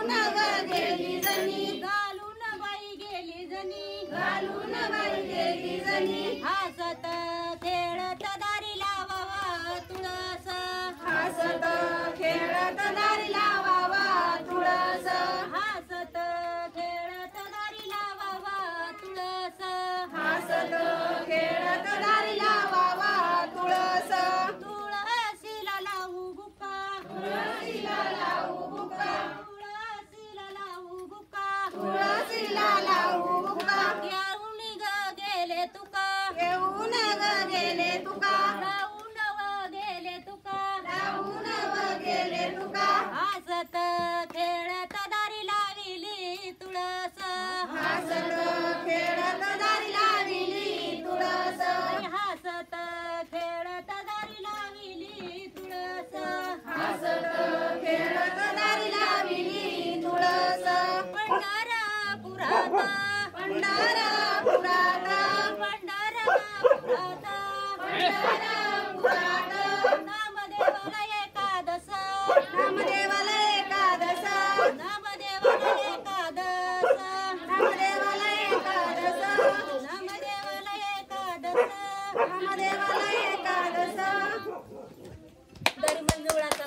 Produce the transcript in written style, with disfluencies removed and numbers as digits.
घालून ग गेली जणी घालून बाई गेली जणी घालून बाई गेली जणी हसत खेळत दारी लावावा तुळस हसत खेळत दारी लावावा तुळस हसत खेळत दारी लावावा तुळस हसत खेळत दारी लावावा तुळस तुळशीला लावू बुका तुळशीला लावू बुका तुळशीला लावू बुका तुळशीला लावू बुका घेऊन ग गेले तुका घेऊन ग गेले तुका लावून व गेले तुका लावून व गेले तुका हसत खेळत दारी लाविली तुळस हसत खेळत दारी लाविली तुळस हसत खेळत दारी लाविली तुळस हसत खेळत दारी लाविली तुळस पंढरपुरात पंढरपुरात पंढरपुरात पंढरपुरात नामदेवाला एकादश नामदेवाला एकादश नामदेवाला एकादश नामदेवाला एकादश नामदेवाला एकादश नामदेवाला एकादश दरी मंजुळाचा